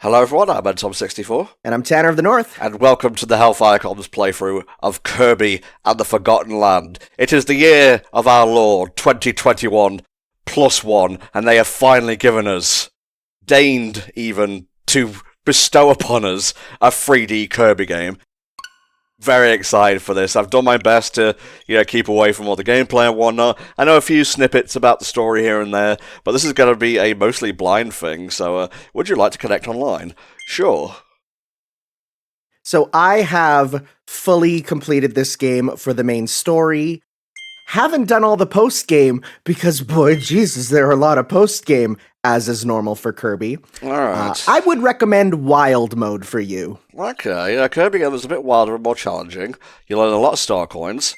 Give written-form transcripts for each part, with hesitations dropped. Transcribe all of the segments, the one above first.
Hello everyone, I'm NTom64. And I'm Tanner of the North. And welcome to the HellfireComms playthrough of Kirby and the Forgotten Land. It is the year of our Lord, 2021, +1, and they have finally given us, deigned even, to bestow upon us a 3D Kirby game. Very excited for this. I've done my best to, keep away from all the gameplay and whatnot. I know a few snippets about the story here and there, but this is going to be a mostly blind thing, so would you like to connect online? Sure. So I have fully completed this game for the main story. Haven't done all the post-game, because boy, Jesus, there are a lot of post-game, as is normal for Kirby. Alright. I would recommend Wild Mode for you. Okay, Kirby game is a bit wilder and more challenging. You'll earn a lot of star coins.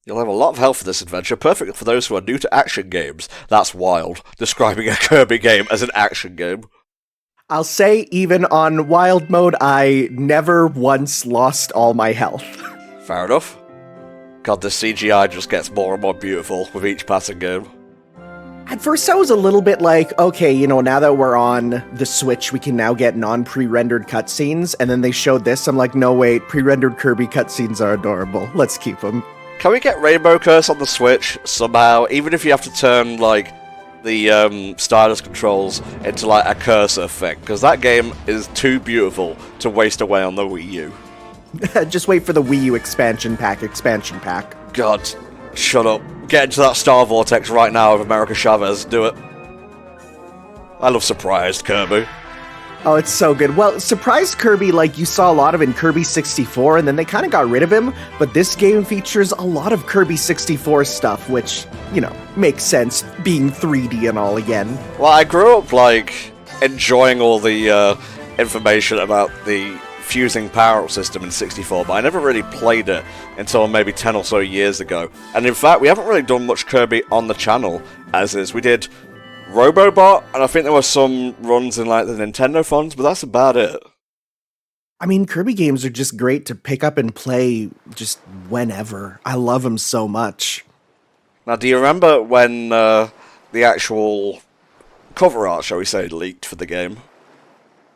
You'll have a lot of health for this adventure, perfect for those who are new to action games. That's wild, describing a Kirby game as an action game. I'll say, even on Wild Mode, I never once lost all my health. Fair enough. God, the CGI just gets more and more beautiful with each passing game. At first I was a little bit like, okay, now that we're on the Switch, we can now get non-pre-rendered cutscenes, and then they showed this, I'm like, no wait, pre-rendered Kirby cutscenes are adorable, let's keep them. Can we get Rainbow Curse on the Switch, somehow, even if you have to turn, the stylus controls into, a cursor thing, because that game is too beautiful to waste away on the Wii U. Just wait for the Wii U expansion pack. God, shut up. Get into that Star Vortex right now with America Chavez. Do it. I love Surprised Kirby. Oh, it's so good. Well, Surprised Kirby, you saw a lot of in Kirby 64, and then they kind of got rid of him, but this game features a lot of Kirby 64 stuff, which, makes sense, being 3D and all again. Well, I grew up, enjoying all the information about the fusing power-up system in 64, but I never really played it until maybe 10 or so years ago. And in fact, we haven't really done much Kirby on the channel, as is. We did Robobot, and I think there were some runs in, the Nintendo funds, but that's about it. I mean, Kirby games are just great to pick up and play just whenever. I love them so much. Now, do you remember when the actual cover art, shall we say, leaked for the game?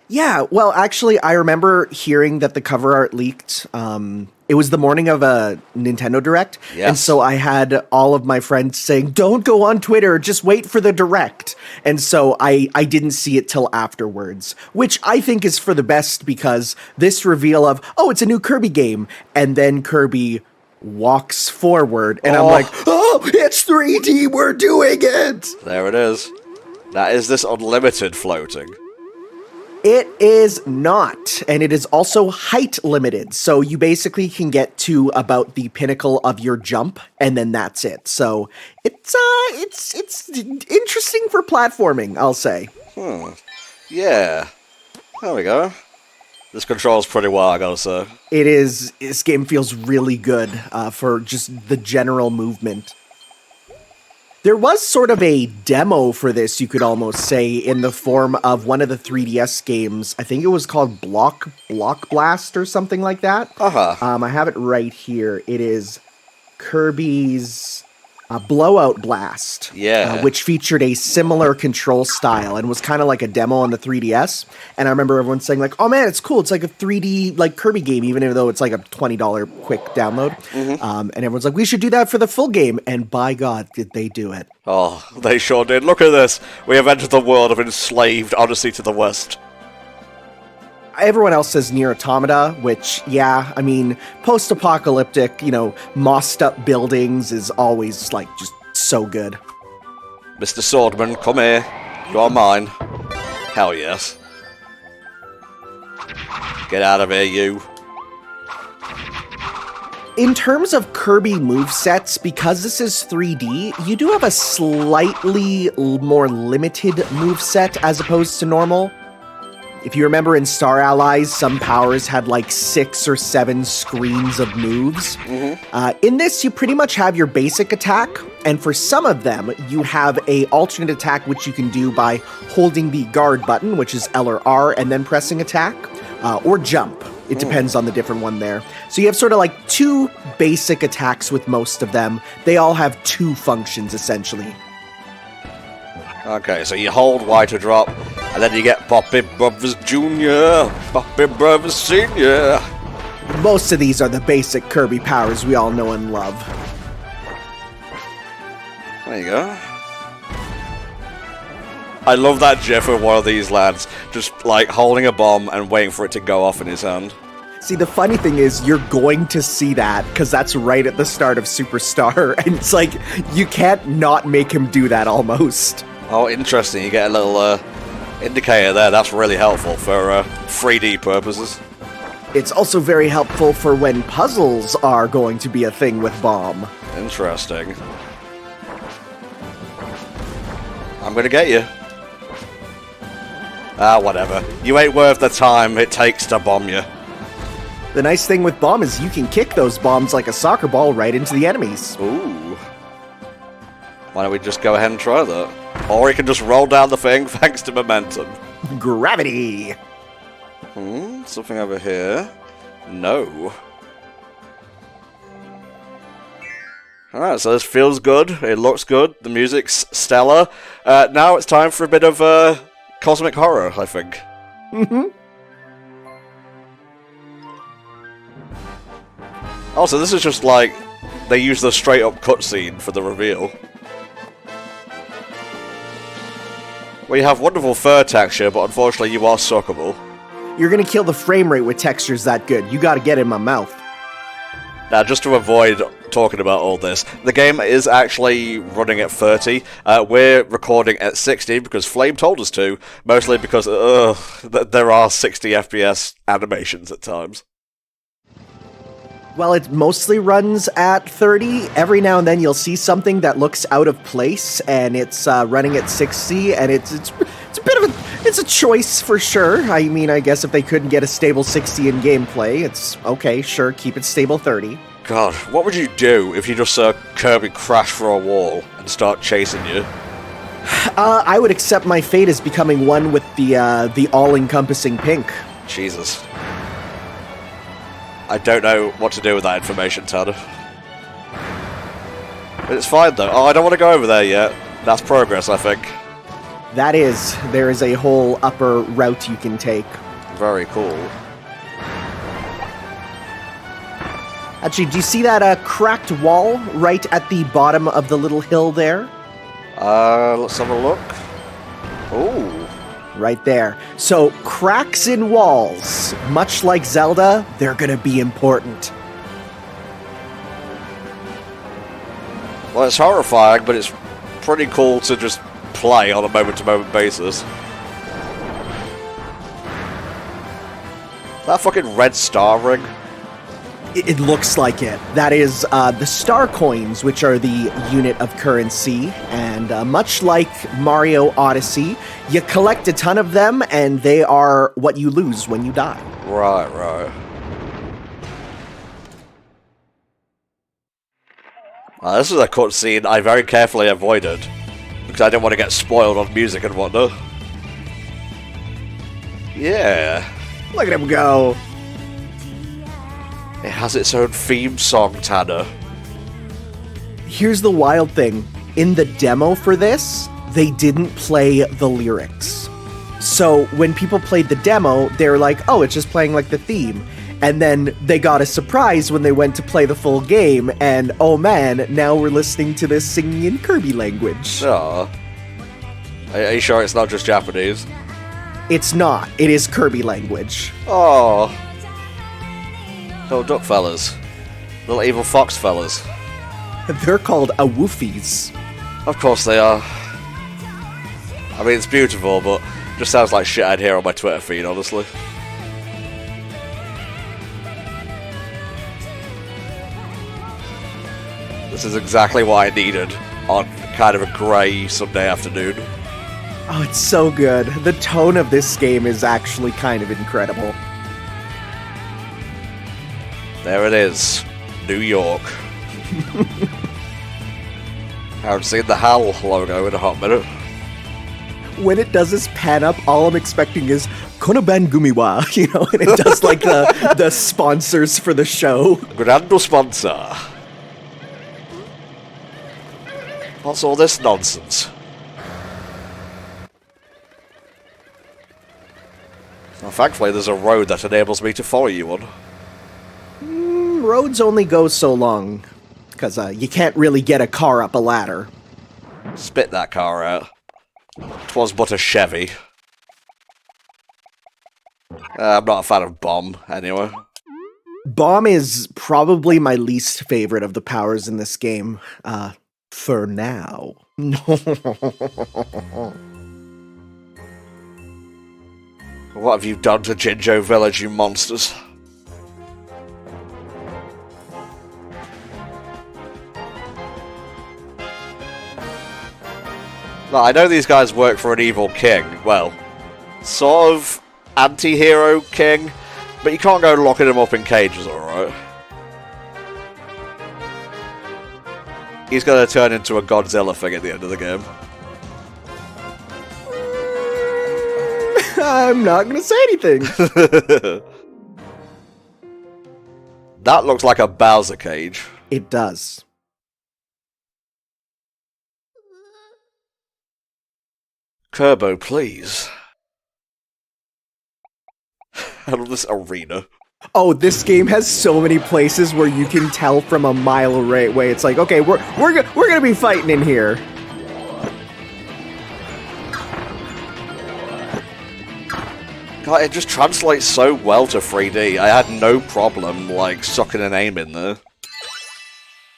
Yeah, well, actually, I remember hearing that the cover art leaked. It was the morning of a Nintendo Direct, yes. And so I had all of my friends saying, don't go on Twitter, just wait for the Direct. And so I didn't see it till afterwards, which I think is for the best, because this reveal of, oh, it's a new Kirby game, and then Kirby walks forward, and I'm like, oh, it's 3D, we're doing it! There it is. That is this unlimited floating. It is not, and it is also height limited, so you basically can get to about the pinnacle of your jump, and then that's it. So it's interesting for platforming, I'll say. Yeah. There we go. This controls pretty well, I gotta say. It is. This game feels really good for just the general movement. There was sort of a demo for this, you could almost say, in the form of one of the 3DS games. I think it was called Block Blast or something like that. I have it right here. It is Kirby's Blowout Blast. Yeah. Which featured a similar control style and was kind of like a demo on the 3DS. And I remember everyone saying, oh man, it's cool. It's like a 3D Kirby game, even though it's a $20 quick download. And everyone's like, we should do that for the full game. And by God, did they do it. Oh, they sure did. Look at this. We have entered the world of enslaved Odyssey to the West. Everyone else says Nier Automata, which, yeah, I mean, post-apocalyptic, mossed-up buildings is always, just so good. Mr. Swordman, come here. You are mine. Hell yes. Get out of here, you. In terms of Kirby movesets, because this is 3D, you do have a slightly more limited moveset as opposed to normal. If you remember in Star Allies, some powers had 6 or 7 screens of moves. In this, you pretty much have your basic attack, and for some of them, you have a alternate attack which you can do by holding the guard button, which is L or R, and then pressing attack, or jump. It depends on the different one there. So you have sort of 2 basic attacks with most of them. They all have 2 functions, essentially. Okay, so you hold Y to drop, and then you get Poppy Brothers Jr., Poppy Brothers Senior. Most of these are the basic Kirby powers we all know and love. There you go. I love that gif of one of these lads just, like, holding a bomb and waiting for it to go off in his hand. See, the funny thing is, you're going to see that, because that's right at the start of Superstar, and it's like, you can't not make him do that, almost. Oh, interesting. You get a little indicator there. That's really helpful for 3D purposes. It's also very helpful for when puzzles are going to be a thing with Bomb. Interesting. I'm gonna get you. Ah, whatever. You ain't worth the time it takes to bomb you. The nice thing with Bomb is you can kick those bombs like a soccer ball right into the enemies. Ooh. Why don't we just go ahead and try that? Or you can just roll down the thing thanks to momentum. Gravity! Something over here? No. Alright, so this feels good. It looks good. The music's stellar. Now it's time for a bit of cosmic horror, I think. Also, this is just like, they use the straight up cutscene for the reveal. Well, you have wonderful fur texture, but unfortunately you are suckable. You're gonna kill the frame rate with textures that good. You gotta get in my mouth. Now, just to avoid talking about all this, the game is actually running at 30. We're recording at 60 because Flame told us to, mostly because there are 60 FPS animations at times. Well, it mostly runs at 30. Every now and then you'll see something that looks out of place, and it's running at 60, and it's a bit of it's a choice for sure. I mean, I guess if they couldn't get a stable 60 in gameplay, it's okay, sure, keep it stable 30. God, what would you do if you just saw Kirby crash through a wall and start chasing you? I would accept my fate as becoming one with the all-encompassing pink. Jesus. I don't know what to do with that information, Tanner. But it's fine, though. Oh, I don't want to go over there yet. That's progress, I think. That is. There is a whole upper route you can take. Very cool. Actually, do you see that cracked wall right at the bottom of the little hill there? Let's have a look. Ooh. Right there. So, cracks in walls, much like Zelda, they're gonna be important. Well, it's horrifying, but it's pretty cool to just play on a moment-to-moment basis. That fucking red star ring? It looks like it. That is the star coins, which are the unit of currency, and much like Mario Odyssey, you collect a ton of them, and they are what you lose when you die. Right, right. This is a cutscene I very carefully avoided, because I didn't want to get spoiled on music and whatnot. Yeah. Look at him go. It has its own theme song, Tanner. Here's the wild thing. In the demo for this, they didn't play the lyrics. So when people played the demo, they were like, oh, it's just playing like the theme. And then they got a surprise when they went to play the full game, and oh man, now we're listening to this singing in Kirby language. Aw. Are you sure it's not just Japanese? It's not. It is Kirby language. Oh. Little duck fellas. Little evil fox fellas. They're called awoofies. Of course they are. I mean, it's beautiful, but it just sounds like shit I'd hear on my Twitter feed, honestly. This is exactly what I needed on kind of a grey Sunday afternoon. Oh, it's so good. The tone of this game is actually kind of incredible. There it is. New York. I haven't seen the HAL logo in a hot minute. When it does this pan up, all I'm expecting is Konoban Gumiwa, you know, and it does like the sponsors for the show. Grando sponsor. What's all this nonsense? Well, thankfully, there's a road that enables me to follow you on. Roads only go so long, because you can't really get a car up a ladder. Spit that car out. 'Twas but a Chevy. I'm not a fan of Bomb, anyway. Bomb is probably my least favorite of the powers in this game. For now. What have you done to Jinjo Village, you monsters? Now, I know these guys work for an evil king. Well, sort of anti-hero king, but you can't go locking them up in cages, alright? He's gonna turn into a Godzilla thing at the end of the game. I'm not gonna say anything. That looks like a Bowser cage. It does. Kirby, please. I love this arena. Oh, this game has so many places where you can tell from a mile away. It's like, okay, we're gonna be fighting in here. God, it just translates so well to 3D. I had no problem, like, sucking an aim in there.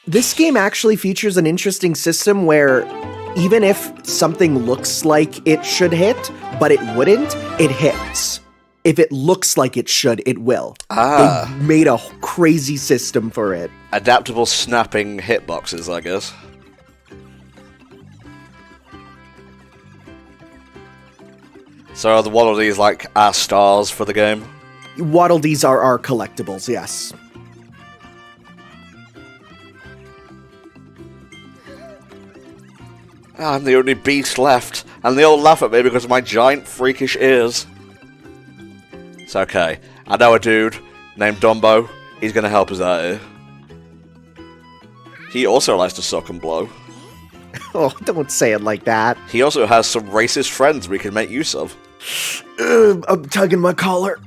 This game actually features an interesting system where even if something looks like it should hit, but it wouldn't, it hits. If it looks like it should, it will. They made a crazy system for it. Adaptable snapping hitboxes, I guess. So are the Waddle Dees like our stars for the game? Waddle Dees are our collectibles, yes. I'm the only beast left, and they all laugh at me because of my giant freakish ears. It's okay. I know a dude named Dumbo. He's gonna help us out here. He also likes to suck and blow. Oh, don't say it like that. He also has some racist friends we can make use of. I'm tugging my collar.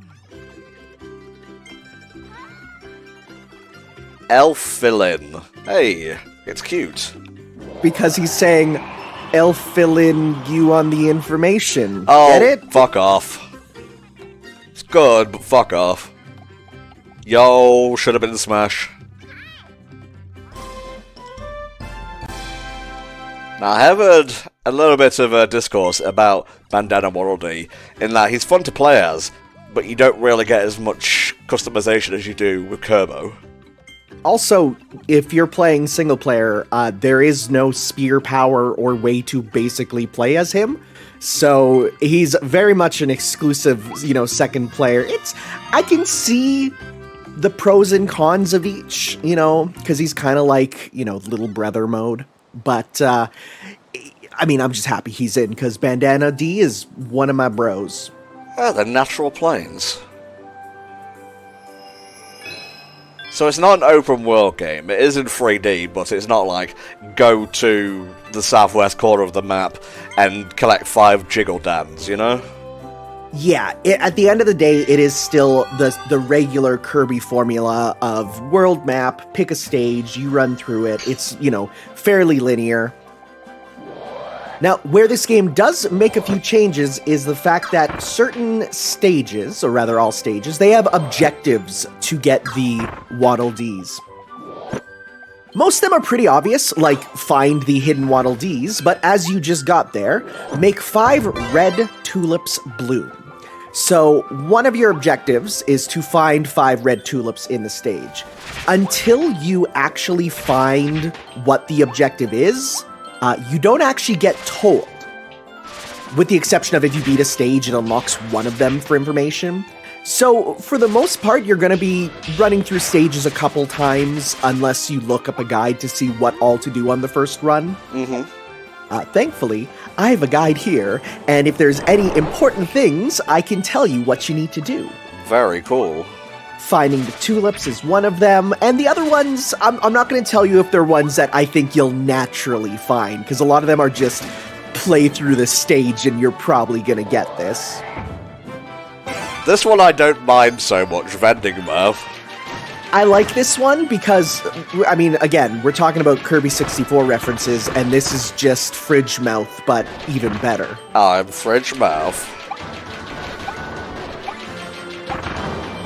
Elfilin. Hey, it's cute. Because he's saying, I'll fill in you on the information. Oh, get it? Fuck off. It's good, but fuck off. Yo, should have been Smash. Now, I have heard a little bit of a discourse about Bandana Waddle Dee, in that he's fun to play as, but you don't really get as much customization as you do with Kirby. Also, if you're playing single player, there is no spear power or way to basically play as him. So he's very much an exclusive, second player. I can see the pros and cons of each, because he's kind of like, little brother mode. But, I'm just happy he's in, because Bandana D is one of my bros. The natural planes. So it's not an open world game. It is in 3D, but it's not like go to the southwest corner of the map and collect 5 jiggle dans, Yeah, at the end of the day, it is still the regular Kirby formula of world map, pick a stage, you run through it. It's, fairly linear. Now, where this game does make a few changes is the fact that certain stages, or rather all stages, they have objectives to get the Waddle Dees. Most of them are pretty obvious, like find the hidden Waddle Dees, but as you just got there, make 5 red tulips bloom. So one of your objectives is to find 5 red tulips in the stage. Until you actually find what the objective is, you don't actually get told. With the exception of if you beat a stage, it unlocks one of them for information. So, for the most part, you're going to be running through stages a couple times, unless you look up a guide to see what all to do on the first run. Thankfully, I have a guide here, and if there's any important things, I can tell you what you need to do. Very cool. Finding the tulips is one of them, and the other ones, I'm not going to tell you if they're ones that I think you'll naturally find, because a lot of them are just play through the stage and you're probably going to get this. This one I don't mind so much, vending mouth. I like this one because, I mean, again, we're talking about Kirby 64 references, and this is just Fridge Mouth, but even better. I'm Fridge Mouth.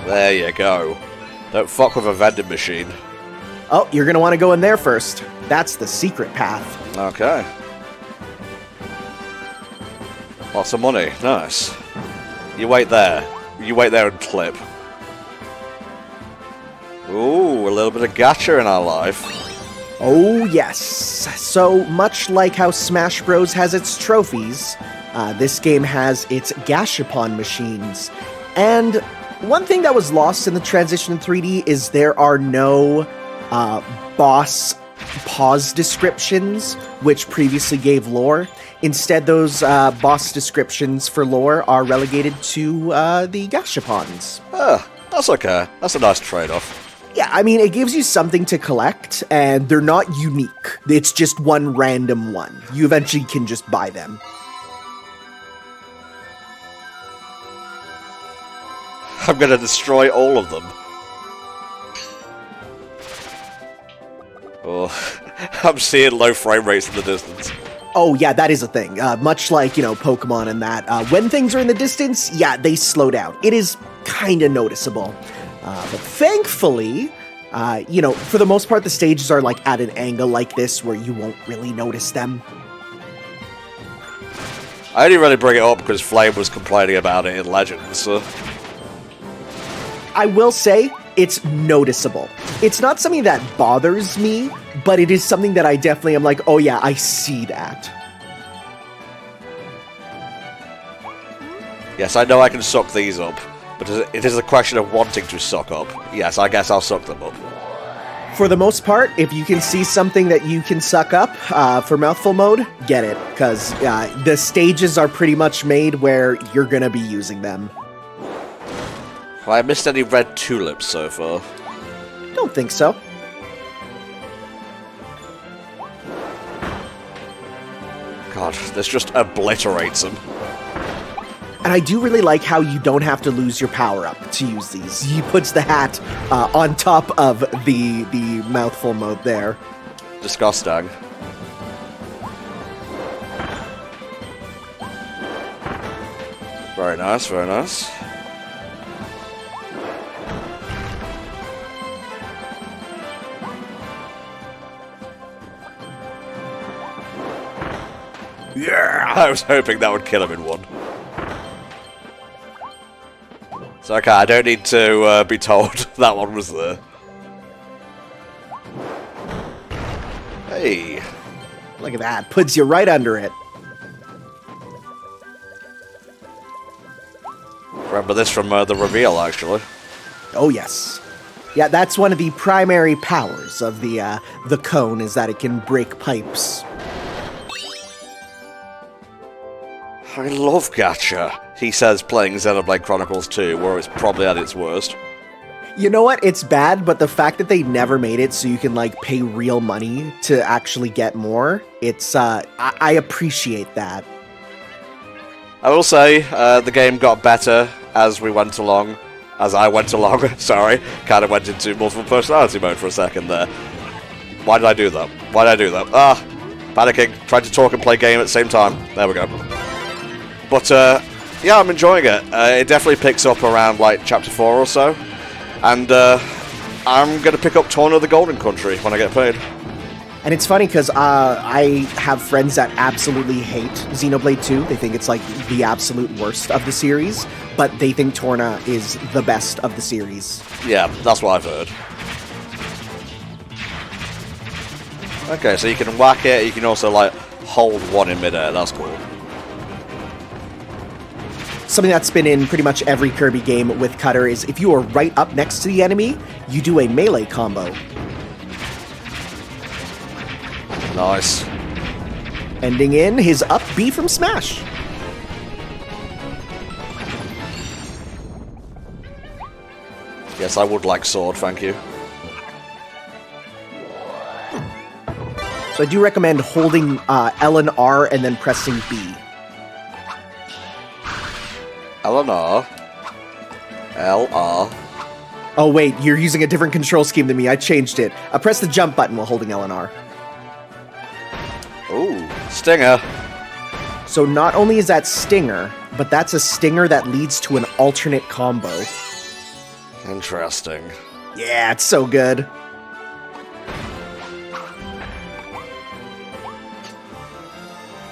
There you go. Don't fuck with a vending machine. Oh, you're gonna want to go in there first. That's the secret path. Okay. Lots of money. Nice. You wait there. You wait there and clip. Ooh, a little bit of gacha in our life. Oh, yes. So, much like how Smash Bros. Has its trophies, this game has its gashapon machines. And one thing that was lost in the transition in 3D is there are no boss pause descriptions, which previously gave lore. Instead, those boss descriptions for lore are relegated to the gashapons. That's okay. That's a nice trade-off. Yeah, I mean, it gives you something to collect, and they're not unique. It's just one random one. You eventually can just buy them. I'm gonna destroy all of them. Oh, I'm seeing low frame rates in the distance. Oh, yeah, that is a thing. Much like, Pokemon and that. When things are in the distance, yeah, they slow down. It is kind of noticeable. But thankfully, for the most part, the stages are like at an angle like this where you won't really notice them. I only really bring it up because Flame was complaining about it in Legends, so... I will say, it's noticeable. It's not something that bothers me, but it is something that I definitely am like, oh yeah, I see that. Yes, I know I can suck these up, but it is a question of wanting to suck up. Yes, I guess I'll suck them up. For the most part, if you can see something that you can suck up for mouthful mode, get it, because the stages are pretty much made where you're going to be using them. Have I missed any red tulips so far? Don't think so. God, this just obliterates them. And I do really like how you don't have to lose your power-up to use these. He puts the hat on top of the mouthful mode there. Disgusting. Very nice, very nice. Yeah! I was hoping that would kill him in one. It's okay, I don't need to be told that one was there. Hey. Look at that. Puts you right under it. Remember this from the reveal, actually. Oh, yes. Yeah, that's one of the primary powers of the cone, is that it can break pipes. I love gacha, he says, playing Xenoblade Chronicles 2, where it's probably at its worst. You know what? It's bad, but the fact that they never made it so you can, pay real money to actually get more, it's, I appreciate that. I will say, the game got better as we went along. As I went along, sorry. Kind of went into multiple personality mode for a second there. Why did I do that? Why did I do that? Panicking. Tried to talk and play game at the same time. There we go. But, yeah, I'm enjoying it. It definitely picks up around, Chapter 4 or so. And, I'm going to pick up Torn of the Golden Country when I get paid. And it's funny because I have friends that absolutely hate Xenoblade 2. They think it's the absolute worst of the series, but they think Torna is the best of the series. Yeah, that's what I've heard. Okay, so you can whack it, you can also hold one in midair, that's cool. Something that's been in pretty much every Kirby game with Cutter is if you are right up next to the enemy, you do a melee combo. Nice. Ending in his up B from Smash. Yes, I would like sword, thank you. So I do recommend holding L and R and then pressing B. L and R. LR. Oh wait, you're using a different control scheme than me. I changed it. Press the jump button while holding L and R. Ooh, stinger. So not only is that stinger, but that's a stinger that leads to an alternate combo. Interesting. Yeah, it's so good.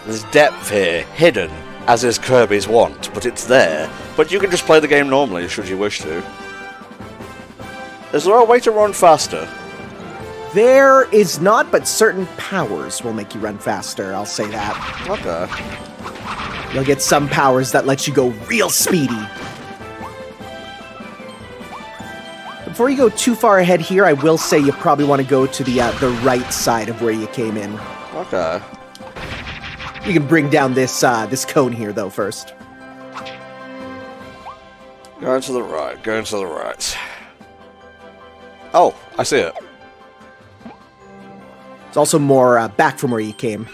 There's depth here, hidden, as is Kirby's want, but it's there. But you can just play the game normally, should you wish to. Is there a way to run faster? There is not, but certain powers will make you run faster, I'll say that. Okay. You'll get some powers that let you go real speedy. Before you go too far ahead here, I will say you probably want to go to the right side of where you came in. Okay. You can bring down this cone here, though, first. Going to the right, going to the right. Oh, I see it. It's also more back from where you came.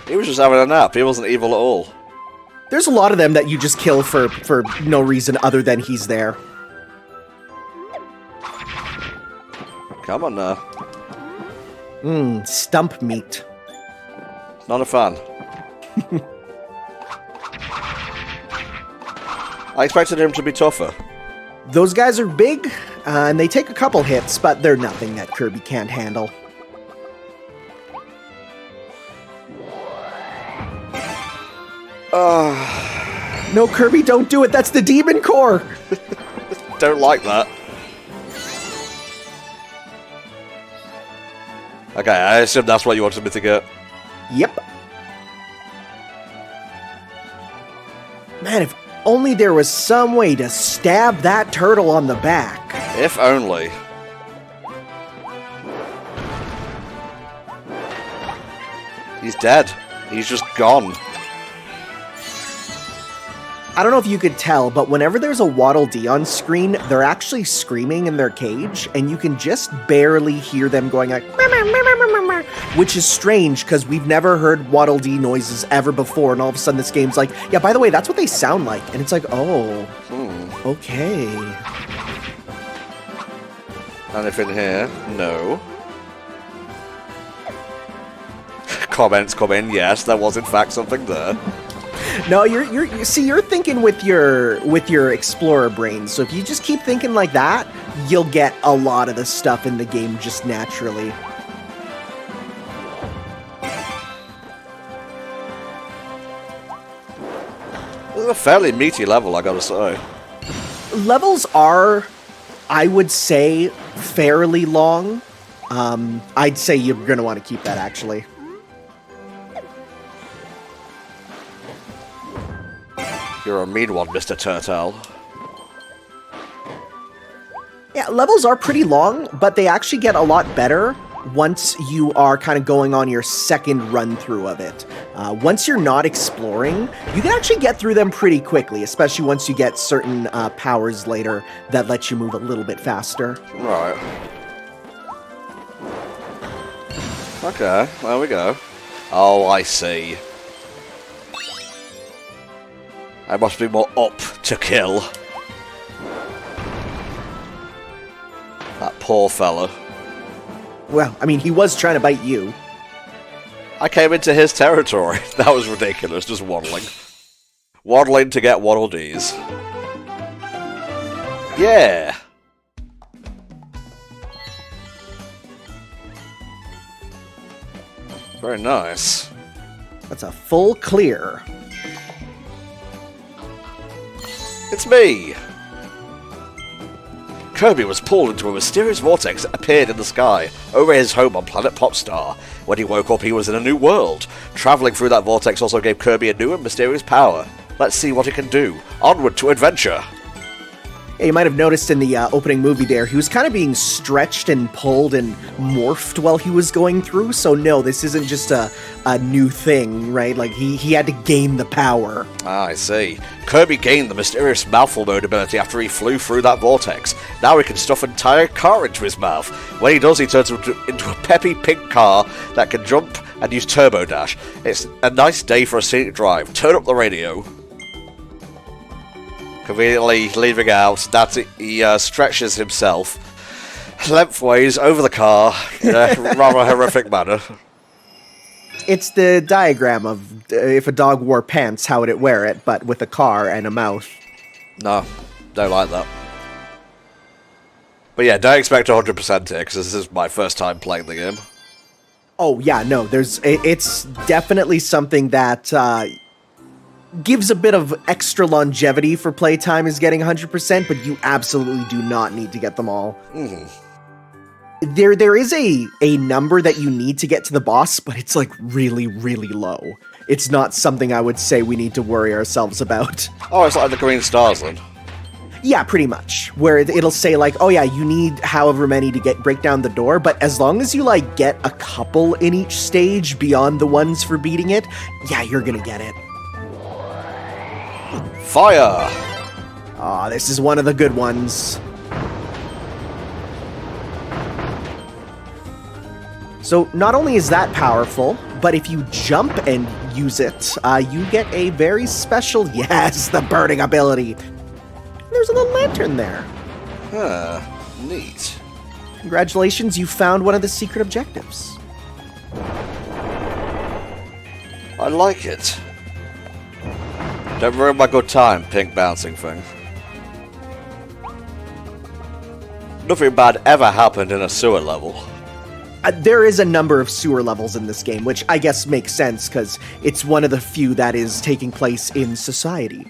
He was just having a nap. He wasn't evil at all. There's a lot of them that you just kill for no reason other than he's there. Come on now. Stump meat. Not a fan. I expected him to be tougher. Those guys are big, and they take a couple hits, but they're nothing that Kirby can't handle. No, Kirby, don't do it! That's the demon core! Don't like that. Okay, I assume that's what you wanted me to get. Yep. Man, if only there was some way to stab that turtle on the back. If only. He's dead. He's just gone. I don't know if you could tell, but whenever there's a Waddle Dee on screen, they're actually screaming in their cage, and you can just barely hear them going like, which is strange, because we've never heard Waddle Dee noises ever before, and all of a sudden this game's like, yeah, by the way, that's what they sound like. And it's like, oh, okay. Anything here? No. Comments come in, yes, there was in fact something there. No, you're thinking with your explorer brain. So if you just keep thinking like that, you'll get a lot of the stuff in the game just naturally. This is a fairly meaty level, I gotta say. Levels are, I would say, fairly long. I'd say you're gonna want to keep that, actually. You're a mean one, Mr. Turtle. Yeah, levels are pretty long, but they actually get a lot better once you are kind of going on your second run-through of it. Once you're not exploring, you can actually get through them pretty quickly, especially once you get certain powers later that let you move a little bit faster. Right. Okay, there we go. Oh, I see. I must be more up to kill. That poor fella. Well, I mean, he was trying to bite you. I came into his territory. That was ridiculous, just waddling. Waddling to get Waddle Dees. Yeah! Very nice. That's a full clear. It's me! Kirby was pulled into a mysterious vortex that appeared in the sky over his home on planet Popstar. When he woke up, he was in a new world. Travelling through that vortex also gave Kirby a new and mysterious power. Let's see what he can do. Onward to adventure! Yeah, you might have noticed in the opening movie there, he was kind of being stretched and pulled and morphed while he was going through, so no, this isn't just a new thing, right? Like, he had to gain the power. Ah, I see. Kirby gained the mysterious mouthful mode ability after he flew through that vortex. Now he can stuff an entire car into his mouth. When he does, he turns into a peppy pink car that can jump and use Turbo Dash. It's a nice day for a scenic drive. Turn up the radio. Conveniently leaving out that he stretches himself lengthways over the car in a rather horrific manner. It's the diagram of if a dog wore pants, how would it wear it, but with a car and a mouth. No, don't like that. But yeah, don't expect 100% here, because this is my first time playing the game. Oh yeah, no, it's definitely something that gives a bit of extra longevity for playtime is getting 100%, but you absolutely do not need to get them all. Mm-hmm. There is a number that you need to get to the boss, but it's like really, really low. It's not something I would say we need to worry ourselves about. Oh, it's like the green stars then. Yeah, pretty much. Where it'll say like, oh yeah, you need however many to break down the door, but as long as you like get a couple in each stage beyond the ones for beating it, yeah, you're gonna get it. Fire! Ah, this is one of the good ones. So not only is that powerful, but if you jump and use it, you get a very special, yes, the burning ability. There's a little lantern there. Huh, neat. Congratulations, you found one of the secret objectives. I like it. Don't ruin my good time, pink bouncing thing. Nothing bad ever happened in a sewer level. There is a number of sewer levels in this game, which I guess makes sense, because it's one of the few that is taking place in society.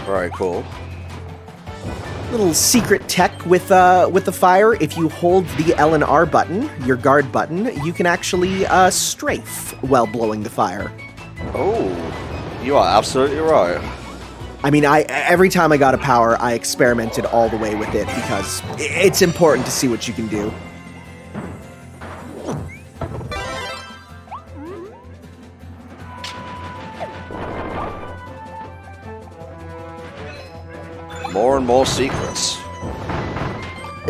Very cool. Little secret tech with the fire. If you hold the L and R button, your guard button, you can actually strafe while blowing the fire. Oh, you are absolutely right. I mean, every time I got a power, I experimented all the way with it because it's important to see what you can do. More and more secrets.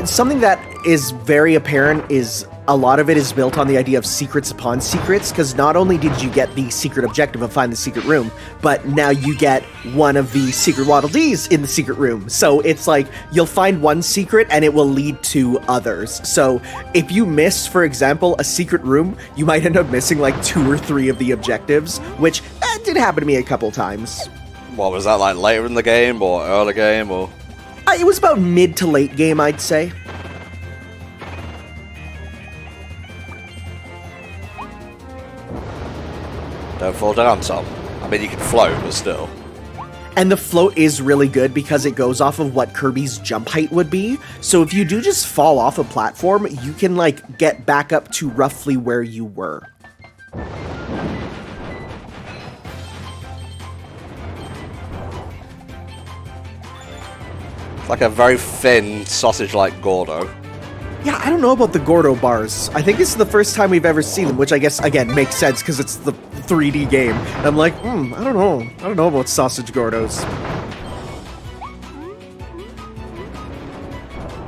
Something that is very apparent is a lot of it is built on the idea of secrets upon secrets, because not only did you get the secret objective of find the secret room, but now you get one of the secret Waddle Dees in the secret room. So it's like you'll find one secret and it will lead to others. So if you miss, for example, a secret room, you might end up missing like 2 or 3 of the objectives, which did happen to me a couple times. What was that, like later in the game or early game or? It was about mid to late game, I'd say. Don't fall down, Tom. I mean, you can float, but still. And the float is really good because it goes off of what Kirby's jump height would be. So if you do just fall off a platform, you can like get back up to roughly where you were. It's like a very thin, sausage-like Gordo. Yeah, I don't know about the Gordo bars. I think this is the first time we've ever seen them, which I guess, again, makes sense because it's the 3D game. And I'm like, I don't know. I don't know about sausage Gordos.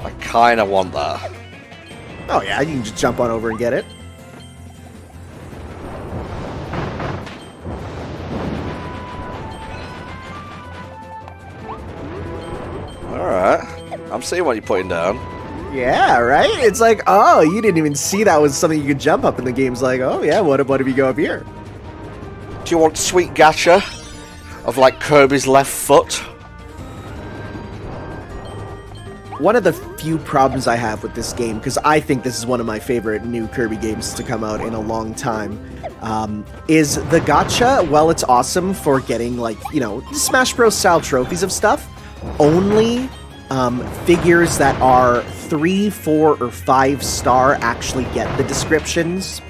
I kind of want that. Oh yeah, you can just jump on over and get it. Alright. I'm seeing what you're putting down. Yeah, right? It's like, oh, you didn't even see that was something you could jump up, and the game's like, oh yeah, what if you go up here? Do you want sweet gacha of like Kirby's left foot? One of the few problems I have with this game, because I think this is one of my favorite new Kirby games to come out in a long time, is the gacha, while it's awesome for getting, like, you know, Smash Bros. Style trophies of stuff, only figures that are 3, 4, or 5 star actually get the descriptions.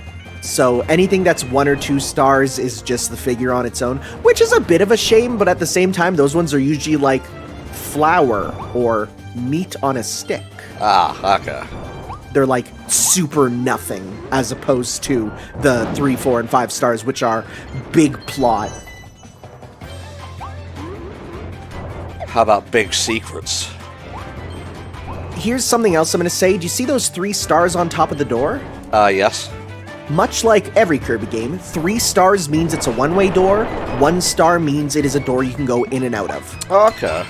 So anything that's 1 or 2 stars is just the figure on its own, which is a bit of a shame, but at the same time, those ones are usually like flour or meat on a stick. Ah, okay. They're like super nothing, as opposed to the 3, 4, and 5 stars, which are big plot. How about big secrets? Here's something else I'm going to say. Do you see those 3 stars on top of the door? Yes. Much like every Kirby game, 3 stars means it's a one-way door, 1 star means it is a door you can go in and out of. Okay.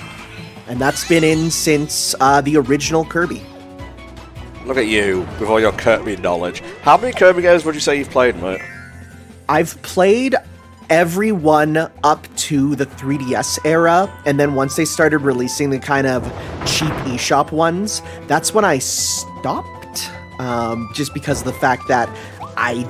And that's been in since the original Kirby. Look at you, with all your Kirby knowledge. How many Kirby games would you say you've played, mate? I've played every one up to the 3DS era, and then once they started releasing the kind of cheap eShop ones, that's when I stopped. Just because of the fact that I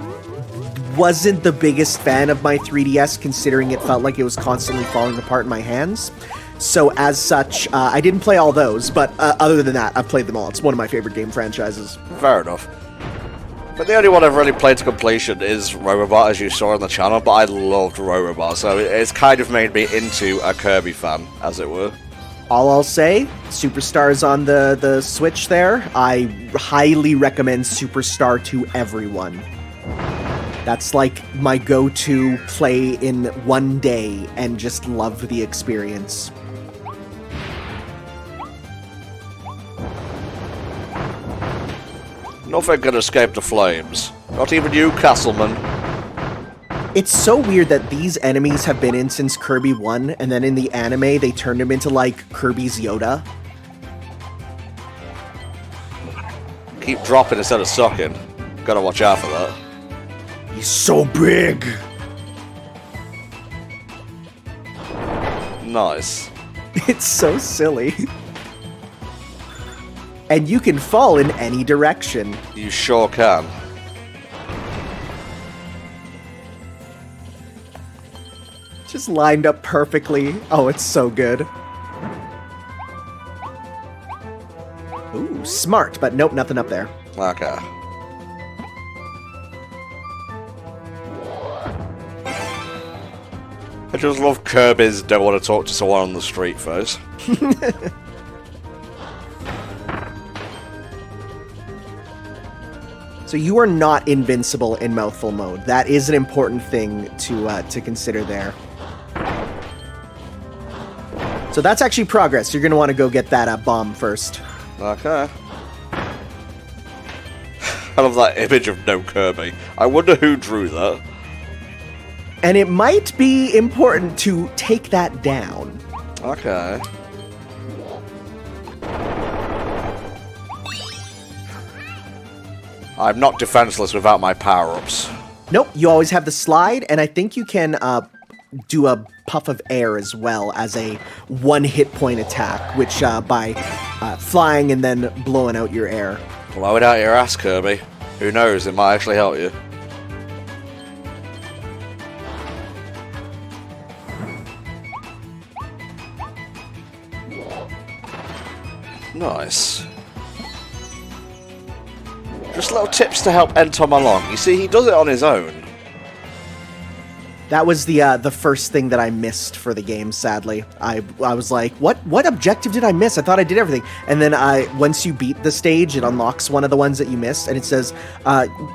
wasn't the biggest fan of my 3DS, considering it felt like it was constantly falling apart in my hands. So as such, I didn't play all those, but other than that, I've played them all. It's one of my favorite game franchises. Fair enough. But the only one I've really played to completion is Robobot, as you saw on the channel, but I loved Robobot, so it's kind of made me into a Kirby fan, as it were. All I'll say, Superstar's on the Switch there. I highly recommend Superstar to everyone. That's like my go-to play in one day, and just love the experience. Nothing can escape the flames. Not even you, Castleman. It's so weird that these enemies have been in since Kirby 1, and then in the anime they turned him into, like, Kirby's Yoda. Keep dropping instead of sucking. Gotta watch out for that. He's so big! Nice. It's so silly. And you can fall in any direction. You sure can. Just lined up perfectly. Oh, it's so good. Ooh, smart, but nope, nothing up there. Okay. I just love Kirby's don't want to talk to someone on the street face. So you are not invincible in mouthful mode. That is an important thing to consider there. So that's actually progress. You're going to want to go get that bomb first. Okay. I love that image of no Kirby. I wonder who drew that. And it might be important to take that down. Okay. I'm not defenseless without my power-ups. Nope, you always have the slide, and I think you can do a puff of air as well as a 1 hit point attack, which by flying and then blowing out your air. Blow it out your ass, Kirby. Who knows, it might actually help you. Nice. Just little tips to help NTom along. You see, he does it on his own. That was the first thing that I missed for the game, sadly. I was like, what objective did I miss? I thought I did everything. And then once you beat the stage, it unlocks one of the ones that you missed, and it says,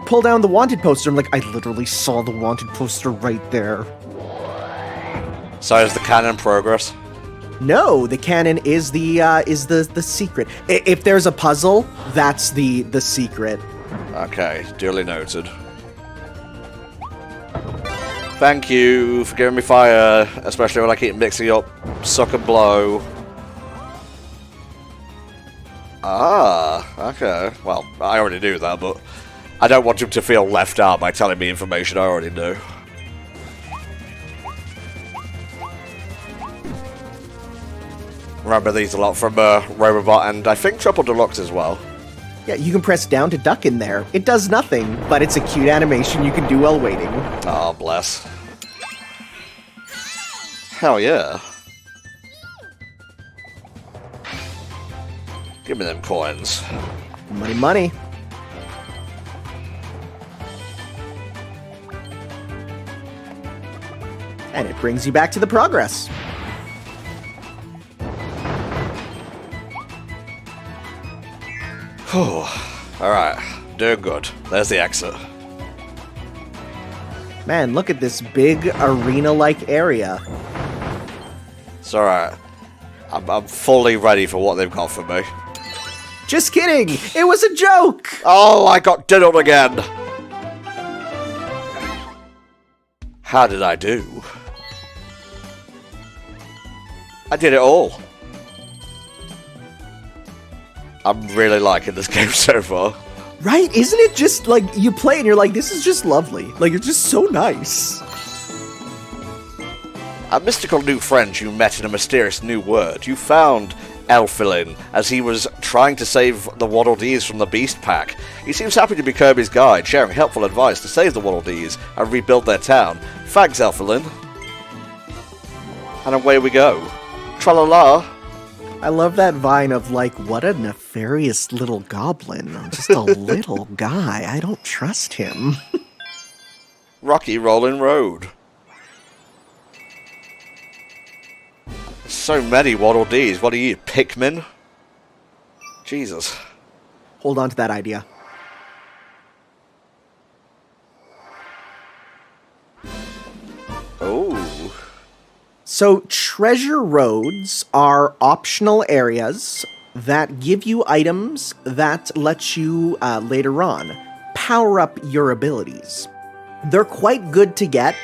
pull down the wanted poster. I'm like, I literally saw the wanted poster right there. So is the canon progress? No, the canon is the secret. If there's a puzzle, that's the secret. Okay, duly noted. Thank you for giving me fire, especially when I keep mixing up suck and blow. Ah, okay. Well, I already knew that, but I don't want him to feel left out by telling me information I already knew. Remember these a lot from Robobot and I think Triple Deluxe as well. Yeah, you can press down to duck in there. It does nothing, but it's a cute animation you can do while waiting. Oh, bless. Hell yeah. Give me them coins. Money, money. And it brings you back to the progress. Whew. Alright, doing good. There's the exit. Man, look at this big arena-like area. It's alright. I'm fully ready for what they've got for me. Just kidding! It was a joke! Oh, I got diddled again! How did I do? I did it all. I'm really liking this game so far. Right? Isn't it just, like, you play and you're like, this is just lovely. Like, it's just so nice. A mystical new friend you met in a mysterious new world. You found Elfilin as he was trying to save the Waddle Dees from the Beast Pack. He seems happy to be Kirby's guide, sharing helpful advice to save the Waddle Dees and rebuild their town. Thanks, Elfilin. And away we go. Tra-la-la. I love that vine of, like, what a nefarious little goblin. Just a little guy. I don't trust him. Rocky Rolling Road. So many Waddle Dees. What are you, Pikmin? Jesus. Hold on to that idea. Oh. So, treasure roads are optional areas that give you items that let you, later on, power up your abilities. They're quite good to get.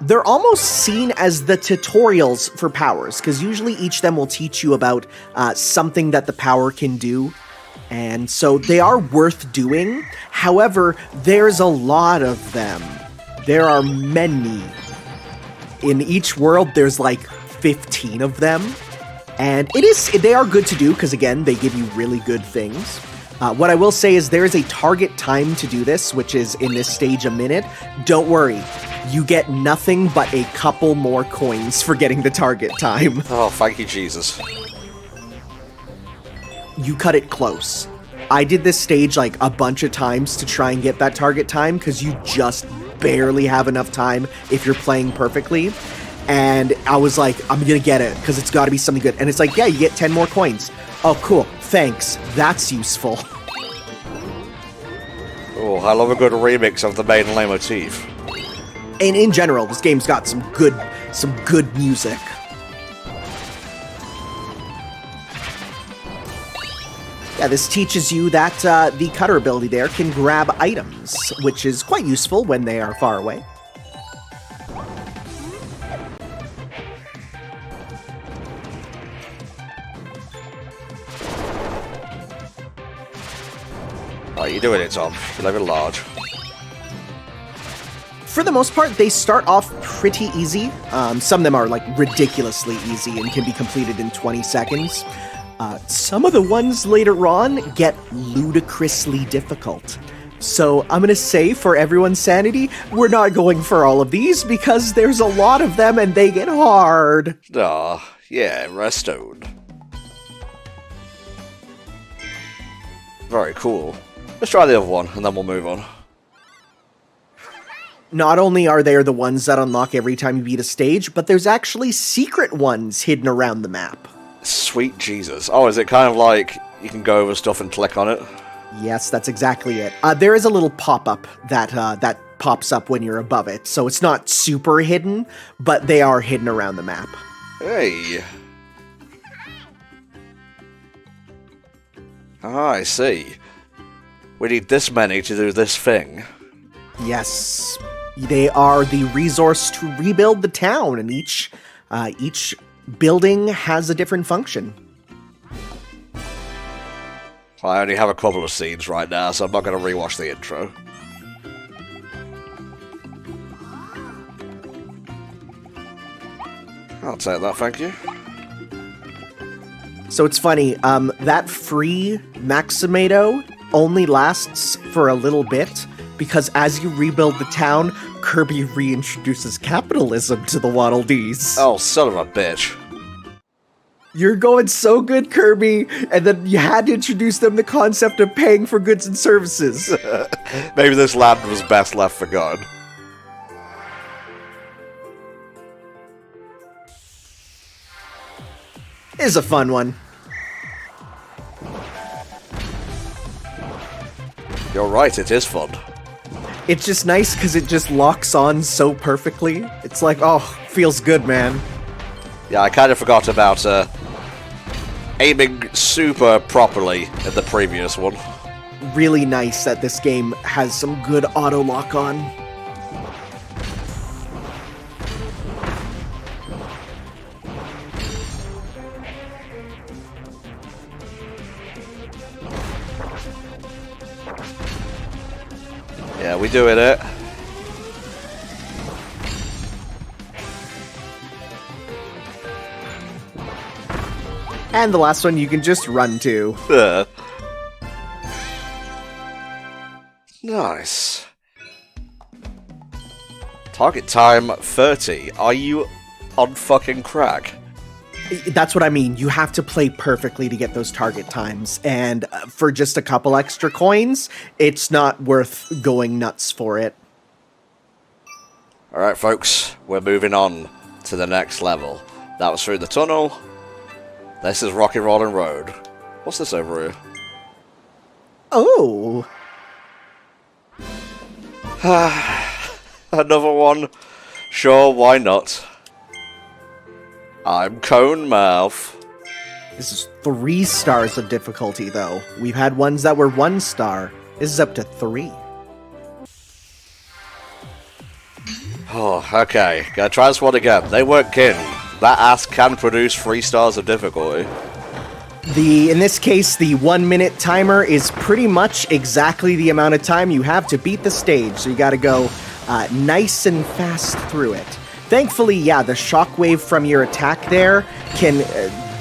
They're almost seen as the tutorials for powers, because usually each of them will teach you about something that the power can do. And so they are worth doing. However, there's a lot of them. There are many. In each world, there's like 15 of them. And they are good to do, because again, they give you really good things. What I will say is there is a target time to do this, which is in this stage a minute. Don't worry. You get nothing but a couple more coins for getting the target time. Oh, thank you, Jesus. You cut it close. I did this stage like a bunch of times to try and get that target time because you just barely have enough time if you're playing perfectly. And I was like, I'm gonna get it because it's gotta be something good. And it's like, yeah, you get 10 more coins. Oh, cool. Thanks. That's useful. Oh, I love a good remix of the main leitmotif. And in general, this game's got some good music. Yeah, this teaches you that the cutter ability there can grab items, which is quite useful when they are far away. How are you doing it, Tom? You level large. For the most part, they start off pretty easy. Some of them are like ridiculously easy and can be completed in 20 seconds. Some of the ones later on get ludicrously difficult. So I'm gonna say, for everyone's sanity, we're not going for all of these because there's a lot of them and they get hard. Ah, yeah, Redstone. Very cool. Let's try the other one and then we'll move on. Not only are there the ones that unlock every time you beat a stage, but there's actually secret ones hidden around the map. Sweet Jesus. Oh, is it kind of like you can go over stuff and click on it? Yes, that's exactly it. There is a little pop-up that pops up when you're above it, so it's not super hidden, but they are hidden around the map. Hey. Ah, I see. We need this many to do this thing. Yes. They are the resource to rebuild the town, and each building has a different function. I only have a couple of scenes right now, so I'm not going to rewatch the intro. I'll take that, thank you. So it's funny, that free Maximato only lasts for a little bit, because as you rebuild the town, Kirby reintroduces capitalism to the Waddle Dees. Oh, son of a bitch. You're going so good, Kirby, and then you had to introduce them the concept of paying for goods and services. Maybe this land was best left forgotten. It's a fun one. You're right, it is fun. It's just nice because it just locks on so perfectly. It's like, oh, feels good, man. Yeah, I kind of forgot about aiming super properly in the previous one. Really nice that this game has some good auto lock on. Yeah, we doing it. And the last one you can just run to. Nice. Target time 30. Are you on fucking crack? That's what I mean. You have to play perfectly to get those target times. And for just a couple extra coins, it's not worth going nuts for it. Alright, folks. We're moving on to the next level. That was through the tunnel. This is Rocky Rollin' Road. What's this over here? Oh. Another one? Sure, why not? I'm Cone Mouth. This is 3 stars of difficulty, though. We've had ones that were 1 star. This is up to 3. Oh, okay. Gotta try this one again. They weren't kidding. That ass can produce 3 stars of difficulty. In this case, the 1-minute timer is pretty much exactly the amount of time you have to beat the stage, so you gotta go nice and fast through it. Thankfully, yeah, the shockwave from your attack there can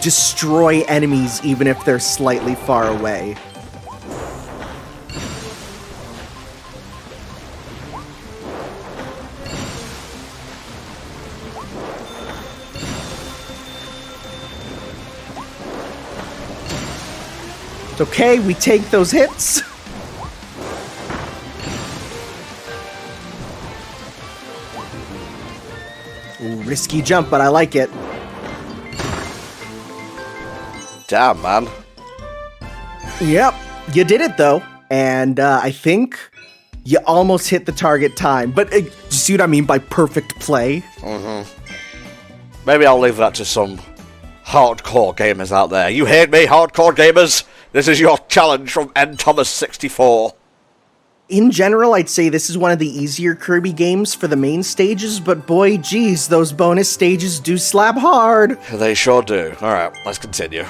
destroy enemies even if they're slightly far away. It's okay, we take those hits. Ooh, risky jump, but I like it. Damn, man. Yep, you did it though. And I think you almost hit the target time. But you see what I mean by perfect play? Mm-hmm. Maybe I'll leave that to some hardcore gamers out there. You heard me, hardcore gamers? This is your challenge from NTom 64. In general, I'd say this is one of the easier Kirby games for the main stages, but boy, geez, those bonus stages do slap hard. They sure do. Alright, let's continue.